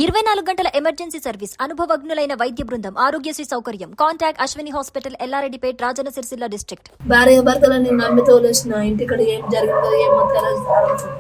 24 గంటల emergency service, అనుభవజ్ఞులైన వైద్య బృందం, ఆరోగ్యశ్రీ సౌకర్యం. Contact Ashwini hospital, Yellareddypet, Rajanna Sircilla district. భార్య భర్తలని నమ్మి తోలేసిన ఇంటికడ ఏం జరిగిందో ఏమో తెలియదు.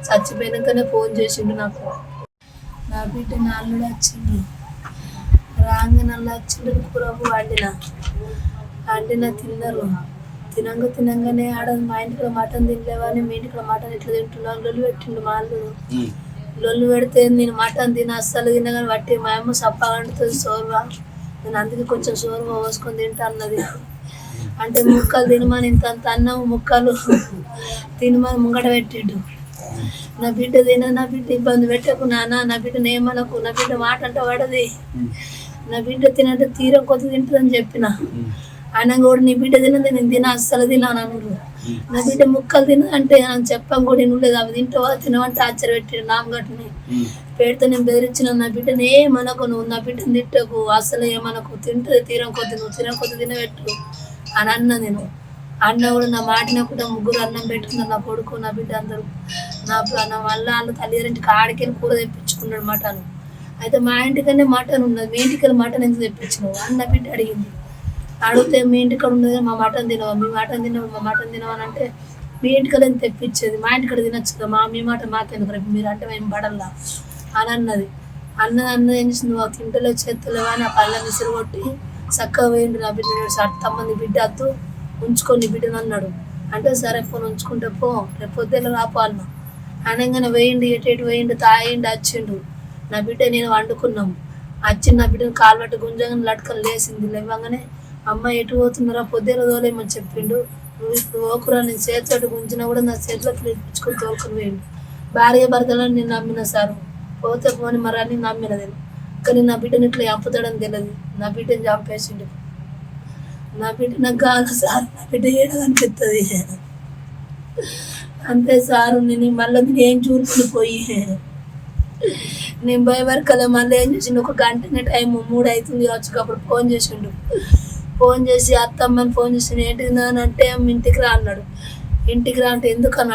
చచ్చిపోయినాకనే ఫోన్ చేసిండు నాకు. నా బిడ్డ నాల్లుడు వచ్చింది, రాంగనల్లా వచ్చిండు. కూరకు వండిన తిన్నారు. తినంగానే ఆడ మా ఇంటికి మటన్ తినలేవని, మీ ఇంటికి మటన్ ఎట్లా తింటున్నాను లొల్లు పెట్టిండు. మా అల్లుడు లొల్లు పెడితే నేను మటన్ తిన అస్సలు తినగాని బట్టి మా అమ్మ సప్పగా వండుతుంది సోర్వా. నేను అందుకే కొంచెం సోర్వా పోసుకొని తింటా అన్నది. అంటే ముక్కలు తినమని ఇంత అన్నం ముక్కలు తినమని ముంగట పెట్టిండు. నా బిడ్డ నా బిడ్డ ఇబ్బంది పెట్టకు నాన్న, నా బిడ్డను ఏమనకు, నా బిడ్డ మాట అంటే పడది, నా బిడ్డ తినంటే తీరం కొద్ది తింటుందని చెప్పిన. ఆయన కూడా నీ బిడ్డ తినది, నేను తిన అస్సలు తినాను అన్నాడు. నా బిడ్డ ముక్కలు తినదంటే చెప్పాం కూడా తినలేదు. అవి తింటావా తినవంటే ఆశ్చర్యపెట్టాడు. నామగట్టుని పెడితే నేను బెదిరించిన. నా బిడ్డను ఏమనకు, నువ్వు నా బిడ్డను తిట్టకు, అసలు ఏమనకు, తింటుంది తీరం కొద్ది, నువ్వు తినకొద్ది తినబెట్టు అని అన్న. నేను అన్న కూడా నా మాటిన కూడా ముగ్గురు అన్నం పెట్టుకున్నారు. నా కొడుకు నా బిడ్డ అందరూ. నా వల్ల వాళ్ళు తల్లిదండ్రులకి ఆడికెళ్ళి కూర తెప్పించుకున్నాడు మటన్. అయితే మా ఇంటికనే మటన్ ఉన్నది, మీ ఇంటికెళ్ళి మటన్ ఎందుకు తెప్పించినావు అని నా బిడ్డ అడిగింది. అడిగితే మీ ఇంటికాడ ఉన్నది, మా మటన్ తినవా, మీ మటన్ తినవా, మా మటన్ తినవా అని అంటే మీ ఇంటికాడ ఎంత తెప్పించేది, మా ఇంటికాడ తినొచ్చు కదా, మీ మాట మాకెందుకు, రేపు మీరు అంటే మేము పడల్లా అని అన్నది. అన్నది ఏం చేసింది, తింటలో చేతులేవా అని ఆ పళ్ళ విసిరు కొట్టి చక్కగా వేయండి. నా బిడ్డ తమ్మంది బిడ్డ అద్దు ఉంచుకొని బిడ్డను అన్నాడు. అంటే సరే ఫోన్ ఉంచుకుంటే పో, రేపు పొద్దున్న రాపో అన్న. అనగానే వేయండి, ఎటు వేయండి, తాయండి వచ్చిండు. నా బిడ్డ నేను వండుకున్నాం. వచ్చింది నా బిడ్డను కాలు పట్టి గుంజంగా లటకలు లేసింది. లేవగానే అమ్మ ఎటు పోతున్నారా, పొద్దున తోలేమని చెప్పిండు. నువ్వు ఇప్పుడు ఓకురా, నేను చేతితోటి గుంజినా కూడా నా చేతిలో పిలిపించుకొని తోలుకొని వేయండి. భార్య భర్తలను నేను నమ్మిన సారు, పోతే పోని మరి అని నమ్మిన నేను. కానీ నా బిడ్డని ఇట్లా చంపుతాడని తెలియదు. నా బిడ్డని చంపేసిండు. నా బిడ్డ నాకు కాదు సార్, నా బిడ్డ ఏడదనిపిస్తుంది అంతే సారు. నేను మళ్ళీ నేను ఏం చూసుకుని పోయి నేను భయపడకలే. మళ్ళీ ఏం చేసిండు, ఒక గంటనే టైం 3 అవుతుంది కావచ్చు. అప్పుడు ఫోన్ చేసిండు. ఫోన్ చేసి అత్తమ్మని ఫోన్ చేసి ఏంటిది నాన్న అంటే ఇంటికి రా అన్నాడు. ఇంటికి రా అంటే ఎందుకు అని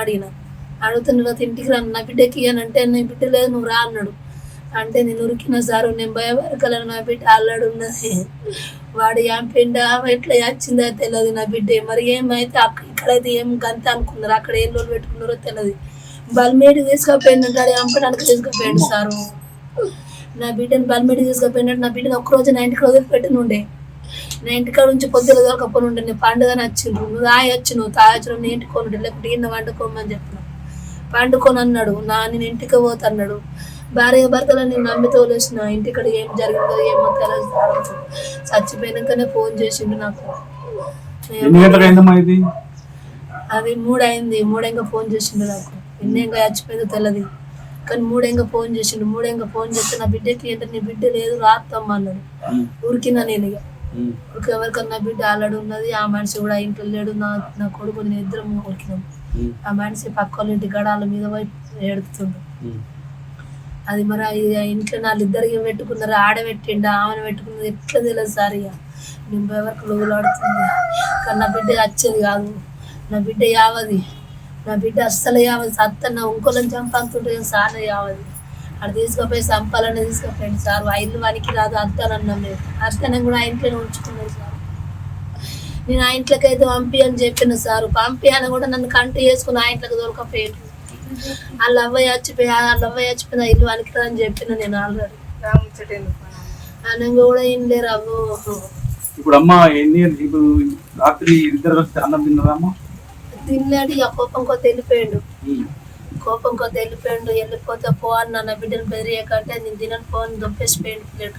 అడుగుతున్నా కదా. ఇంటికి రా నా బిడ్డకి అని అంటే నీ బిడ్డ లేదు నువ్వు రా అన్నాడు. అంటే నేను ఉరికిన సారు, నేను భయపడకలను, నా బిడ్డ అల్లాడు ఉన్నది, వాడు పిండ ఎట్లా వచ్చిందో తెలియదు. నా బిడ్డ మరి ఏమైతే ఇక్కడైతే ఏం గంత అనుకున్నారు, అక్కడ ఏం రోజులు పెట్టుకున్నారో తెలియదు. బల్మేడికి తీసుకుపోయిండు అంటాడు, చంపడానికి తీసుకుపోయాడు సారు. నా బిడ్డను బల్మేడికి తీసుకుపోయినట్టు నా బిడ్డను ఒక్కరోజు నా ఇంటికి వదిలిపెట్టనుండే. నా ఇంటికాడ నుంచి పొద్దున దొరకపోను ఉండే. నేను పండుగని వచ్చిండ్రు, నువ్వు తాగొచ్చు, నువ్వు తాగొచ్చు, నేను ఇంటికోనుండే, లేకపోతే ఈయన వండుకోమని చెప్పిన. పండుకొని అన్నాడు. నేను ఇంటికి పోతన్నాడు. భార్య భర్తలను నేను నమ్మి తోలేసిన ఇంటికాడ ఏం జరిగిందో ఏమో తెలియదు. చచ్చిపోయినాకనే ఫోన్ చేసిండు నాకు. అది 3 అయింది. 3 ఫోన్ చేసిండు నాకు. ఎన్నేగా చచ్చిపోయిందో తెలియదు కానీ 3 ఫోన్ చేసిండు. 3 ఫోన్ చేస్తే నా బిడ్డకి ఏంటంటే నీ బిడ్డ లేదు రాత్తమ్మ అన్నాడు. ఉరికినా నేను ఇక ఎవరికన్నా బిడ్డ ఆల్రెడీ ఉన్నది. ఆ మనిషి కూడా ఇంట్లో లేడు. నా కొడుకు నేను ఇద్దరం ఉరికినాం. ఆ మనిషి పక్క వాళ్ళ ఇంటి గడాల మీద పోయి ఏడుతుండు. అది మరి ఇంట్లో వాళ్ళిద్దరికి పెట్టుకున్నారు. ఆడబెట్టిండు, ఆమెను పెట్టుకున్నది ఎట్లా తెలియదు సార్. ఇక నేను ఎవరికి లోగులాడుతుంది. కానీ నా బిడ్డ వచ్చేది కాదు. నా బిడ్డ యావది, నా బిడ్డ అస్సలు యావది. సత్తన్న ఇంకోళ్ళని చంపంతుంటే సార్ యావది. అక్కడ తీసుకుపోయి సంపాలని తీసుకుపోయింది సార్. ఆ ఇల్లు వానికి రాదు అత్తానన్నాం మేము. అత్తనం కూడా ఆ ఇంట్లోనే ఉంచుకున్నాడు సార్. నేను ఆ ఇంట్లోకి అయితే పంపి అని చెప్పిన సారు. పంపి అని కూడా నన్ను కంటి చేసుకుని ఆ ఇంట్లోకి దొరకపోయాడు. వాళ్ళ అవ్వయ్య చచ్చిపోయి ఆ ఇల్లు వానికి రాదని చెప్పిన నేను ఆల్రెడీ. అని కూడా ఏం లేరు అవ్వ. ఇప్పుడు అమ్మ రాత్రి అన్నం తిన్నదమ్మా? తిన్నాడు. ఇక కోపం కొద్ది వెళ్ళిపోయాడు. వెళ్ళిపోతే పో అన్న. నా బిడ్డను బెదిరియకంటే నేను తినని పోని దొబ్బేసిపోయాడు. ప్లేట్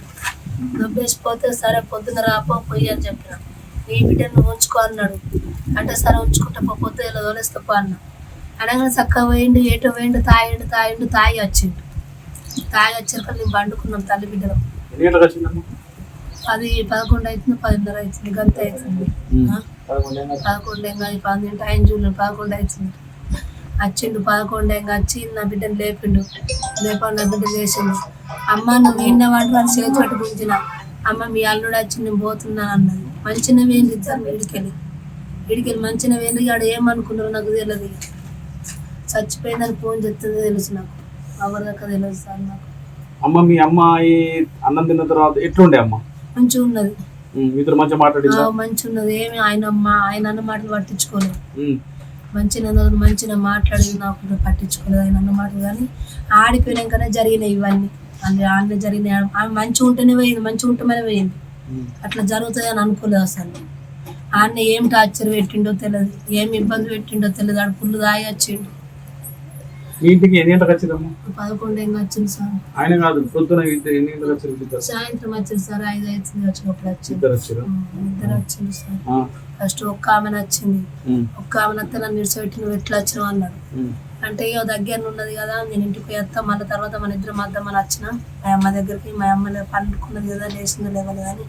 దొబ్బేసిపోతే సరే పొద్దున రాపో పోయి అని చెప్పిన. ఈ బిడ్డను ఉంచుకో అన్నాడు. అంటే సరే ఉంచుకుంటా పొద్దు ఇలా తోలేస్తే పో అన్న. అనగానే చక్కగా పోయిండు. ఏటో పోయిండు, తాగి వచ్చిండు. తాగి వచ్చాక నేను పండుకున్నాం తల్లి బిడ్డలో. అది 11 అవుతుంది, 10:30 అవుతుంది, గంత అవుతుంది. 11 12 టైం చూడలేదు. 11 అవుతుంది. వచ్చిండు. 11 వచ్చి నా బిడ్డను లేపిండు. నా బిడ్డ లేచిండు. అమ్మ నువ్వు విన్నవాడు అని చేతి పట్టు గుంజిన. అమ్మ మీ అల్లుడు వచ్చి నేను పోతున్నాను అన్నది. మంచిగా వేయండి ఇద్దరు. ఇడికెళ్ళి మంచిగా వేయండి. ఆడ ఏమనుకున్నారు నాకు తెలియదు. చచ్చిపోయిందని ఫోన్ చెప్తుంది తెలుసు నాకు. ఎవరి దాకా తెలియదు సార్ నాకు. అమ్మ మీ అమ్మాయి అన్నం తిన్న తర్వాత ఎట్లుండే అమ్మ? మంచిగా ఉన్నది. మీతో మంచిగా మాట్లాడిందా? మంచిగా ఉన్నది. ఏమి ఆయన అన్న మాటలు పట్టించుకోలేదు. మంచిగా మాట్లాడింది, నాకు పట్టించుకోలేదు ఆయన అన్న మాటలు. కానీ ఆడిపోయినాకనే జరిగినాయి ఇవన్నీ. ఆడనే జరిగినాయి. ఆమె మంచిగా ఉంటేనే పోయింది, మంచిగా ఉంటేనే పోయింది. అట్లా జరుగుతుంది అని అనుకోలేదు అసలు. ఆయన ఏం టార్చర్ పెట్టిండో తెలియదు, ఏమి ఇబ్బంది పెట్టిండో తెలియదు. ఆడ పుల్లు దాగి వచ్చిండు. ఇంటికి ఎన్ని గంటలకు వచ్చిందమ్మా? 11 ఏం వచ్చింది సార్. ఆయన కాదు, పొద్దున ఎన్ని గంటలకు వచ్చారు? సాయంత్రం వచ్చింది సార్. 5 అవుతుంది వచ్చినప్పుడు వచ్చింది. ఇద్దరు వచ్చింది సార్. ఫస్ట్ ఒక్క ఆమె నచ్చింది. ఒక్క ఆమె నత్త నన్ను నిడిచిపెట్టి నువ్వు ఎట్లా వచ్చినావు అన్నాడు. అంటే ఇక దగ్గర ఉన్నది కదా, నేను ఇంటికి పోయేస్తా, మళ్ళీ తర్వాత మన ఇద్దరు మధ్యమని వచ్చిన మా అమ్మ దగ్గరికి. మా అమ్మ పండుకున్నది కదా, లేచిందో లేవలేదు కానీ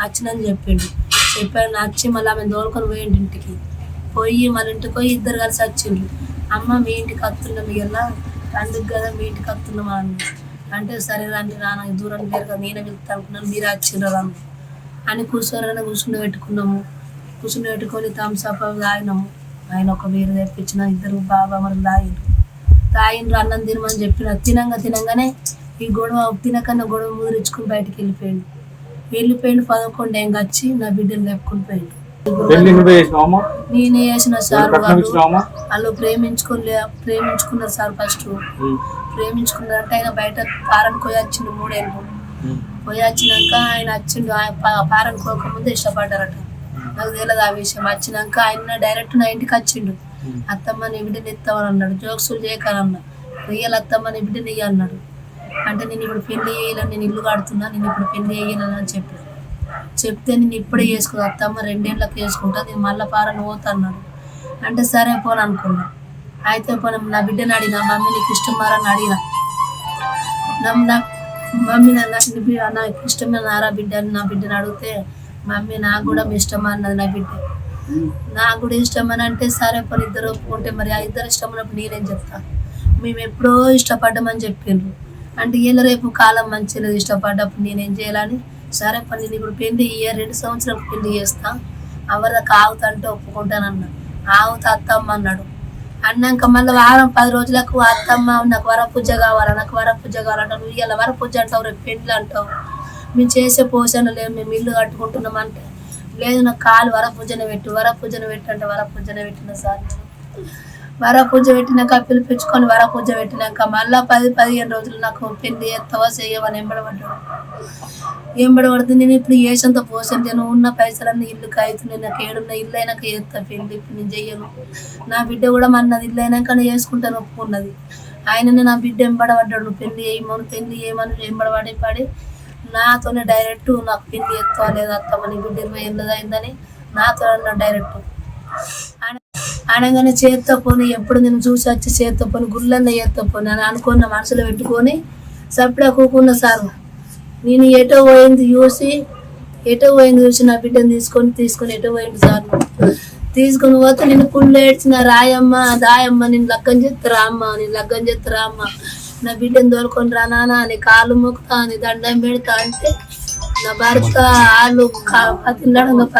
వచ్చినని చెప్పిండు. చెప్పాడు నచ్చి మళ్ళీ ఆమె దోలుకొని పోయిండు ఇంటికి. పోయి మళ్ళీ ఇంటికి పోయి ఇద్దరు కలిసి వచ్చిండ్రు. అమ్మ మీ ఇంటికి వస్తున్నాం ఇలా పండుగ కదా, మీ ఇంటికి వస్తున్నామా అన్న. అంటే సరే రండి నాన్న, దూరం లేరు కదా, నేనే వెళ్తా అనుకున్నాను, మీరు వచ్చిండ్రు రమ్మ అని కూర్చొని పెట్టుకున్నాము. కూర్చుని పెట్టుకొని థమ్స్అప్ తాగినాము. ఆయన ఒక వేరు తెప్పించిన, ఇద్దరు బాబా మరి తాగిండ్రు. అన్నం తినమని చెప్పిన. తినంగానే ఈ గొడవ తినకన్నా గొడవ ముదిరించుకుని బయటికి వెళ్ళిపోయిండు. 11 ఏం వచ్చి నా బిడ్డను లేపుకొని పోయిండు. నేనే చేసిన సార్. వాళ్ళు ప్రేమించుకున్నారు సార్. ఫస్ట్ ప్రేమించుకున్నారంటే ఆయన బయట పారని పోయి వచ్చిండు. 3 ఏళ్ళు పోయి వచ్చినాక ఆయన వచ్చిండు. పారని పోకముందు ఇష్టపడ్డారట. నాకు తెలియదు ఆ విషయం. వచ్చినాక ఆయన డైరెక్ట్ నా ఇంటికి వచ్చిండు. అత్తమ్మ నీ బిడ్డని ఎత్తామని అన్నాడు. జోక్సులు చేయకనన్నా. రియల్ అత్తమ్మ నీ బిడ్డని ఇయ్య అన్నాడు. అంటే నేను ఇప్పుడు పెళ్లి చేయాలని, నేను ఇల్లు కడుతున్నా, నేను ఇప్పుడు పెళ్లి చేయాలని అని చెప్పాను. చెప్తే నేను ఇప్పుడే చేసుకున్నా అత్తమ్మ, 2 ఏళ్ళకి చేసుకుంటా, నేను మళ్ళీ పారని పోతా అన్నాడు. అంటే సరే పోను అనుకున్నా. అయితే పోనీ నా బిడ్డని అడిగిన, మమ్మీ నీకు ఇష్టం మారని అడిగిన. మమ్మీ నాకు ఇష్టమేనారా బిడ్డ అని నా బిడ్డని అడిగితే, మమ్మీ నాకు కూడా ఇష్టమా అన్నది నా బిడ్డ. నాకు కూడా ఇష్టమని అంటే సరే పోనీ ఇద్దరు ఒప్పుకుంటే మరి ఆ ఇద్దరు ఇష్టం ఉన్నప్పుడు నేనేం చెప్తా. మేము ఎప్పుడో ఇష్టపడ్డామని చెప్పిండ్రు. అంటే వీళ్ళ రేపు కాలం మంచిగా ఇష్టపడ్డప్పుడు నేనేం చేయాలని, సరే పని నేను ఇప్పుడు పెళ్లి 2 సంవత్సరాలకు పెళ్లి చేస్తా, ఎవరికి ఆగుతంటే ఒప్పుకుంటానన్నా. ఆగుతా అత్తమ్మ అన్నాడు. అన్నాక మళ్ళీ వారం 10 రోజులకు అత్తమ్మ నాకు వరపూజ కావాలా, నాకు వరపూజ కావాలంటావు. నువ్వు ఇలా వరపూజ అంటావు, రేపు పెళ్లి అంటావు, మేము చేసే పోషణ లేదు, మేము ఇల్లు కట్టుకుంటున్నాం అంటే లేదు, నాకు కాలు వరపూజన పెట్టు అంటే వరపూజన పెట్టిన సార్. వరపూజ పెట్టినాక పిలిపించుకొని వరపూజ పెట్టినాక మళ్ళీ 10-15 రోజులు నాకు పెళ్లి ఎత్తవా చేయవని ఎంబడబడుతుంది. నేను ఇప్పుడు చేసేంత పోషణ నేను ఉన్న పైసలన్నీ ఇల్లుకి అవుతున్నాయి. నాకు ఏడున్న ఇల్లు అయినాక చేస్తా పెళ్లి, ఇప్పుడు నేను చెయ్యను. నా బిడ్డ కూడా మన్నది ఇల్లు అయినాక చేసుకుంటాను ఒప్పుకున్నది. ఆయననే నా బిడ్డ ఎంబడబడ్డాడు, నువ్వు పెళ్లి చేయమని ఎంబడబడి నాతోనే డైరెక్ట్ నాకు పెళ్లి ఎత్తా లేదా అత్తమ్మ నీ బిడ్డ 20 ఏళ్ళది అయిందని నాతో అన్నాడు డైరెక్ట్. అనగానే చేత్తో పోని, ఎప్పుడు నేను చూసి వచ్చి చేత్తో పోని, గుళ్ళన్న చేత్తో పోని అని అనుకున్న మనసులో పెట్టుకొని సప్పుడే కూకున్న సార్. నేను ఎటో పోయింది చూసి నా బిడ్డను తీసుకొని ఎటో పోయింది సార్. తీసుకొని పోతే నేను పుల్లు ఏడ్చిన, రాయమ్మ దాయమ్మ నేను లగ్గం చేస్తారా అమ్మ, నా బిడ్డను తోలుకొని రా నాన్న అని కాళ్ళు మొక్కుతా అని దండం పెడతా అంటే నా భర్త వాళ్ళు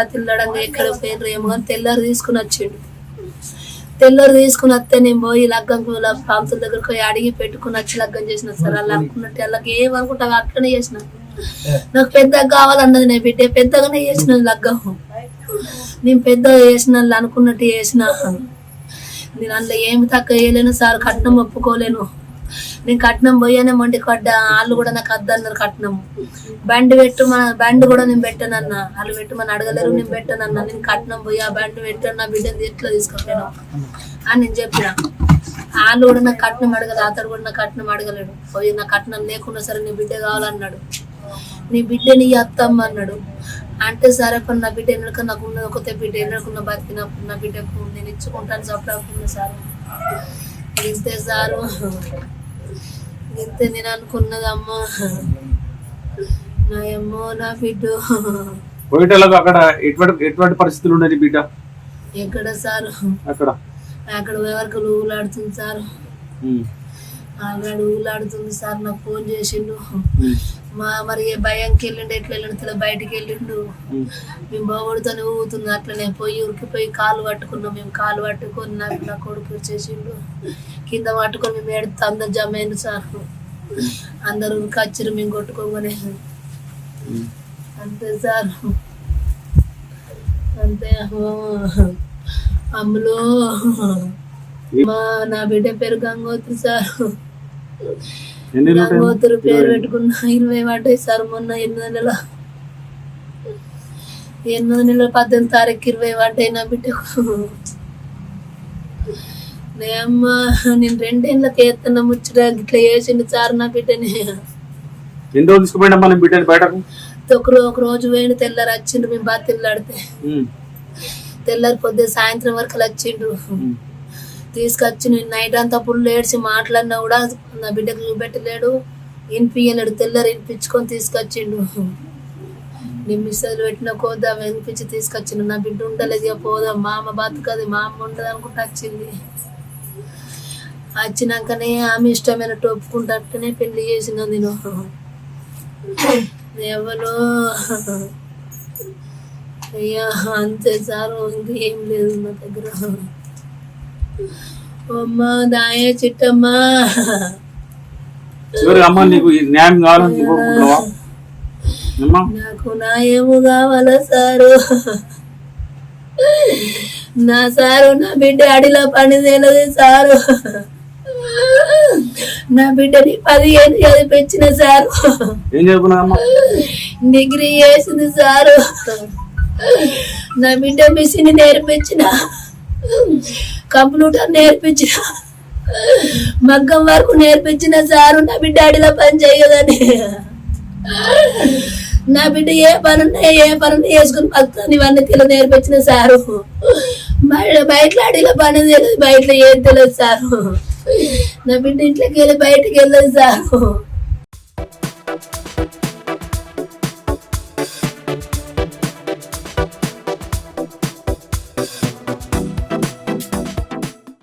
పతిల్లడంగా ఎక్కడ పోయినరు ఏమో కానీ తెల్లారు తీసుకుని వచ్చిండు. తీసుకుని వస్తే నేను పోయి లగ్గం పంతుల దగ్గరకు పోయి అడిగి పెట్టుకుని వచ్చి లగ్గం చేసిన సార్. వాళ్ళు అనుకున్నట్టు వాళ్ళకి ఏమనుకుంటా అట్లనే చేసిన. నాకు పెద్దగా కావాలన్నది నేను బిడ్డ, పెద్దగానే చేసిన లగ్గం. నేను పెద్దగా చేసిన అనుకున్నట్టు చేసిన. నేను అందులో ఏమి తక్కువ చేయలేను సార్, కట్నం ఒప్పుకోలేను. నేను కట్నం పోయానే మొండికి పడ్డా. వాళ్ళు కూడా నాకు వద్దన్నారు కట్నం. బండి కూడా నేను పెట్టానన్నా. వాళ్ళు పెట్టమని అడగలేరు, నేను పెట్టానన్నా. నేను కట్నం పోయి ఆ బండి పెట్టాను, నా బిడ్డని ఎట్లా తీసుకుపోయాను అని నేను చెప్పిన. వాళ్ళు కూడా నాకు కట్నం అడగలేదు, అతడు కూడా నాకు కట్నం అడగలేడు. పోయి నా కట్నం లేకుండా సరే నీ బిడ్డ కావాలన్నాడు. నీ బిడ్డని అత్తమ్మ అన్నాడు. అంటే సరే పని నా బిడ్డ ఎన్నడక నాకు ఉన్నది ఒకతే బిడ్డ, ఎన్నడకున్న బతికినప్పుడు నా బిడ్డకు నేను ఇచ్చుకుంటాను సపడాకున్నా సార్. ఇంతే సారు, ఇంతే నేను అనుకున్నది. అమ్మా నా అమ్మో నా బిడ్డ అక్కడ ఎటువంటి పరిస్థితులు ఉన్నాయి బిడ్డ? ఎక్కడ సార్ అక్కడ ఎవరికి ఊలాడుతుంది సార్. ఆల్రెడీ ఊలాడుతుంది సార్. నాకు ఫోన్ చేసిండు. మరి భయంకి వెళ్ళిండు, ఎట్లా వెళ్ళిండు బయటికి వెళ్ళిండు. మేము బాగుడితోనే ఊగుతుంది. అట్లనే పోయి ఉరికిపోయి కాలు పట్టుకున్నాం. మేము కాలు పట్టుకొని నాకు నా కొడుకు చేసిండు. కింద పట్టుకొని మేము ఎడుతా అందరు జమ అయింది సార్. అందరూ కచ్చిరు మేము కొట్టుకోగానే అంతే సార్. అంతే అమ్ములు నా బిడ్డ పేరు గంగోత్రి సార్. గంగోత్రి పేరు పెట్టుకున్న 20 పడ్డాయి సార్. మొన్న 8 నెలల 18 తారీఖు 20 పడ్డాయి నా బిడ్డకు. అమ్మ నేను 2 ఏళ్ళకి ఎత్తన ముచ్చట ఇట్లా వేసిండు సార్ నా బిడ్డని. ఎందుకు తీసుకుపోయినా బిడ్డని బయటకు? ఒక రోజు పోయిన తెల్లారు వచ్చిండ్రు. మేము బాగా తెల్లాడితే తెల్లారి పొద్దు సాయంత్రం వరకు వచ్చిండ్రు. తీసుకొచ్చి నేను నైట్ అంతా పుల్లు ఏడ్చి మాట్లాడినా కూడా నా బిడ్డకు చూపెట్టలేడు, వినిపించలేడు. తెల్లారు వినిపించుకొని తీసుకొచ్చిండు. నిమిషాలు పెట్టిన కోదా వినిపించి తీసుకొచ్చిండు. నా బిడ్డ ఉండలేదు, ఇక పోదాం మా అమ్మ బతుకది, మా అమ్మ ఉండదు అనుకుంటా వచ్చింది. వచ్చినాకనే ఆమె ఇష్టమైన ఒప్పుకుంటనే పెళ్లి చేసిన నేను. ఎవరు అయ్యా అంతే సారు, ఇంకేం లేదు నా దగ్గర. అమ్మ దాయే చిట్టమ్మా, నాకు న్యాయము కావాలా సారు? నా సారు నా బిడ్డ అడిలో పని తెలియదు సారు. నా బిడ్డని 10 ఏళ్ళు చదివించిన సారు. డిగ్రీ చేసింది సారు. నా బిడ్డ మిషన్ నేర్పించిన, కంప్యూటర్ నేర్పించిన, మగ్గం వరకు నేర్పించిన సారు. నా బిడ్డ అడిలో పని చేయదని. నా బిడ్డ ఏ పనున్నా వేసుకుని పక్కన ఇవన్నీ తెలియదు నేర్పించిన సారు. బయట అడిలో పని తెలియదు, బయట ఏం తెలియదు సారు. నా బిడ్డ ఇంట్లోకి వెళ్ళి బయటకు వెళ్ళదు సారు.